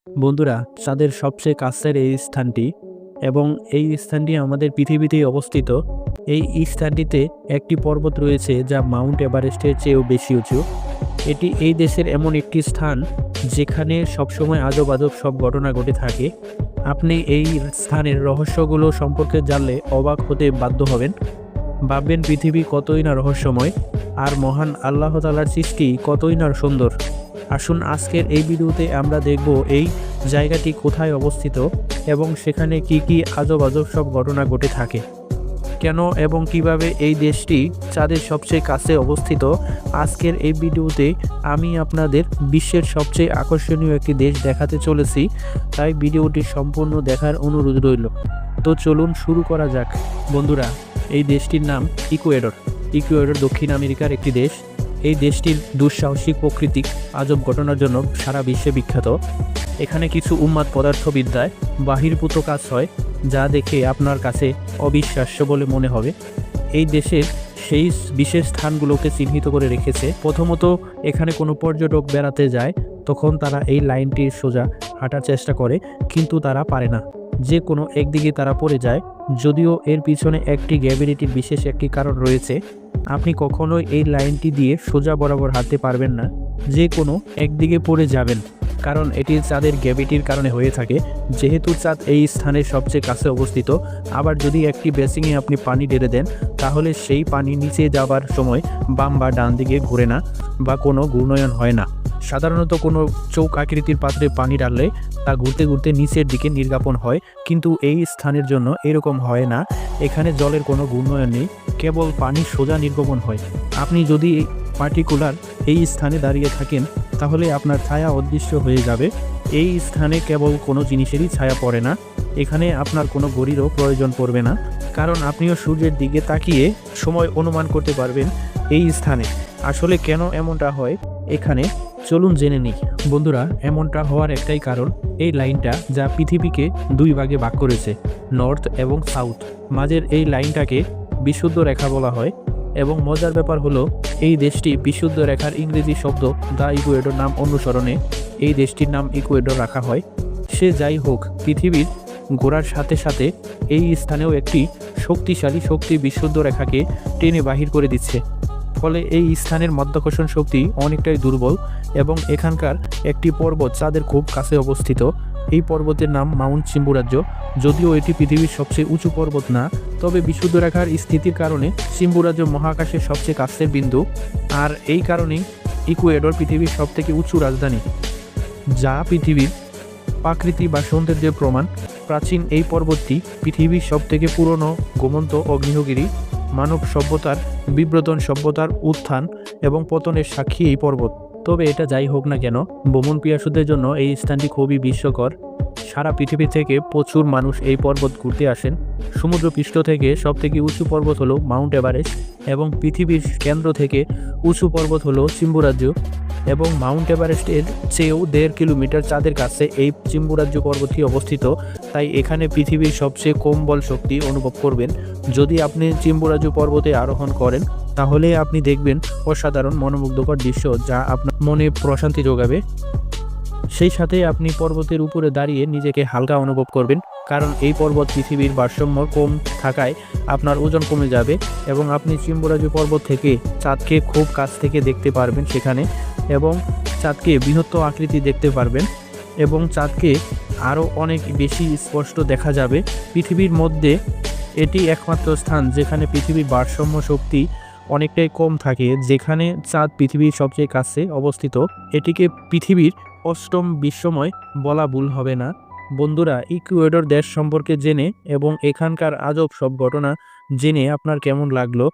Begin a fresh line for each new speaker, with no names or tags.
বন্ধুরা, চাঁদের সবচেয়ে কাছের এই স্থানটি এবং এই স্থানটি আমাদের পৃথিবীতেই অবস্থিত। এই স্থানটিতে একটি পর্বত রয়েছে যা মাউন্ট এভারেস্টের চেয়েও বেশি উঁচু। এটি এই দেশের এমন একটি স্থান যেখানে সবসময় আজব আজব সব ঘটনা ঘটে থাকে। আপনি এই স্থানের রহস্যগুলো সম্পর্কে জানলে অবাক হতে বাধ্য হবেন। ভাববেন পৃথিবী কতই না রহস্যময়, আর মহান আল্লাহ তাআলার সৃষ্টি কতই না সুন্দর। আসুন আজকের এই ভিডিওতে আমরা দেখব এই জায়গাটি কোথায় অবস্থিত এবং সেখানে কি কি আজব আজব সব ঘটনা ঘটে থাকে, কেন এবং কিভাবে এই দেশটি চাঁদের সবচেয়ে কাছে অবস্থিত। আজকের এই ভিডিওতে আমি আপনাদের বিশ্বের সবচেয়ে আকর্ষণীয় একটি দেশ দেখাতে চলেছি, তাই ভিডিওটি সম্পূর্ণ দেখার অনুরোধ রইল। তো চলুন শুরু করা যাক। বন্ধুরা, এই দেশটির নাম ইকুয়েডর। ইকুয়েডর দক্ষিণ আমেরিকার একটি দেশ। এই দেশটির দুঃসাহসিক প্রাকৃতিক আজব ঘটনার জন্য সারা বিশ্বে বিখ্যাত। এখানে কিছু উন্মাদ পদার্থবিদ্যায় বাহিরভূত কাজ হয় যা দেখে আপনার কাছে অবিশ্বাস্য বলে মনে হবে। এই দেশের সেই বিশেষ স্থানগুলোকে চিহ্নিত করে রেখেছে। প্রথমত, এখানে কোনো পর্যটক বেড়াতে যায় তখন তারা এই লাইনটির সোজা হাঁটার চেষ্টা করে, কিন্তু তারা পারে না। যে কোনো একদিকে তারা পড়ে যায়। যদিও এর পিছনে একটি গ্র্যাভিটির বিশেষ একটি কারণ রয়েছে। আপনি কখনোই এই লাইনটি দিয়ে সোজা বরাবর হাঁটতে পারবেন না, যে কোনো একদিকে পড়ে যাবেন, কারণ এটি চাঁদের গ্র্যাভিটির কারণে হয়ে থাকে। যেহেতু চাঁদ এই স্থানের সবচেয়ে কাছে অবস্থিত, আবার যদি একটি বেসিংয়ে আপনি পানি ঢেলে দেন তাহলে সেই পানি নিচে যাওয়ার সময় বাম বা ডান দিকে ঘুরে না বা কোনো ঘূর্ণয়ন হয় না। সাধারণত কোনো চৌক আকৃতির পাত্রে পানি ডাললে তা ঘুরতে ঘুরতে নিচের দিকে নির্গাপন হয়, কিন্তু এই স্থানের জন্য এরকম হয় না। এখানে জলের কোনো ঘূর্ণয়ন নেই, কেবল পানি সোজা নির্গমন হয়। আপনি যদি পার্টিকুলার এই স্থানে দাঁড়িয়ে থাকেন তাহলে আপনার ছায়া অদৃশ্য হয়ে যাবে। এই স্থানে কেবল কোনো জিনিসেরই ছায়া পড়ে না। এখানে আপনার কোনো ঘড়িরও প্রয়োজন পড়বে না, কারণ আপনিও সূর্যের দিকে তাকিয়ে সময় অনুমান করতে পারবেন এই স্থানে। আসলে কেন এমনটা হয় এখানে, চলুন জেনে নিই। বন্ধুরা, এমনটা হওয়ার একটাই কারণ, এই লাইনটা যা পৃথিবীকে দুই ভাগে ভাগ করেছে, নর্থ এবং সাউথ। মাঝের এই লাইনটাকে বিশুদ্ধ রেখা বলা হয়। এবং মজার ব্যাপার হলো, এই দেশটি বিশুদ্ধ রেখার ইংরেজি শব্দ দ্য ইকুয়েডর নাম অনুসরণে এই দেশটির নাম ইকুয়েডর রাখা হয়। সে যাই হোক, পৃথিবীর ঘোরার সাথে সাথে এই স্থানেও একটি শক্তিশালী শক্তি বিশুদ্ধ রেখাকে টেনে বাহির করে দিচ্ছে। ফলে এই স্থানের মাধ্যাকর্ষণ শক্তি অনেকটাই দুর্বল এবং এখানকার একটি পর্বত চাঁদের খুব কাছে অবস্থিত। এই পর্বতের নাম মাউন্ট চিম্বুরাজ্য। যদিও এটি পৃথিবীর সবচেয়ে উঁচু পর্বত না, তবে বিশুদ্ধ রেখার স্থিতির কারণে চিম্বুরাজ্য মহাকাশের সবচেয়ে কাছের বিন্দু। আর এই কারণেই ইকুয়েডর পৃথিবীর সবথেকে উঁচু রাজধানী, যা পৃথিবীর প্রাকৃতিক বা সৌন্দর্যের প্রমাণ। প্রাচীন এই পর্বতটি পৃথিবীর সবথেকে পুরনো ঘুমন্ত অগ্নিহগিরি। মানব সভ্যতার বিব্রতন সভ্যতার উত্থান এবং পতনের সাক্ষী এই পর্বত। তবে এটা যাই হোক না কেন, ভ্রমণ পিয়াসুদের জন্য এই স্থানটি খুবই বিস্ময়কর। সারা পৃথিবী থেকে প্রচুর মানুষ এই পর্বত ঘুরতে আসেন। সমুদ্রপৃষ্ঠ থেকে সবথেকে উঁচু পর্বত হলো মাউন্ট এভারেস্ট এবং পৃথিবীর কেন্দ্র থেকে উঁচু পর্বত হলো চিম্বুরাজ্য। এবং মাউন্ট এভারেস্টের চেয়েও 1.5 কিলোমিটার চাঁদের কাছে এই চিম্বুরাজ্য পর্বতটি অবস্থিত। তাই এখানে পৃথিবীর সবচেয়ে কম বল শক্তি অনুভব করবেন। যদি আপনি চিম্বুরাজ্য পর্বতে আরোহণ করেন তাহলে আপনি দেখবেন অসাধারণ মনোমুগ্ধকর দৃশ্য, যা আপনার মনে প্রশান্তি যোগাবে। সেই সাথে আপনি পর্বতের উপরে দাঁড়িয়ে নিজেকে হালকা অনুভব করবেন, কারণ এই পর্বত পৃথিবীর ভারসাম্য কম থাকায় আপনার ওজন কমে যাবে এবং আপনি চিম্বুরাজ্য পর্বত থেকে চাঁদকে খুব কাছ থেকে দেখতে পারবেন সেখানে, এবং চাঁদকে বৃহত্তর আকৃতি দেখতে পারবেন এবং চাঁদকে আরও অনেক বেশি স্পষ্ট দেখা যাবে। পৃথিবীর মধ্যে এটি একমাত্র স্থান যেখানে পৃথিবীর ভারসাম্য শক্তি অনেকটাই কম থাকে, যেখানে চাঁদ পৃথিবীর সবচেয়ে কাছে অবস্থিত। এটিকে পৃথিবীর অষ্টম বিস্ময় বলা ভুল হবে না। বন্ধুরা, ইকুয়েডর দেশ সম্পর্কে জেনে এবং এখানকার আজব সব ঘটনা জেনে আপনার কেমন লাগলো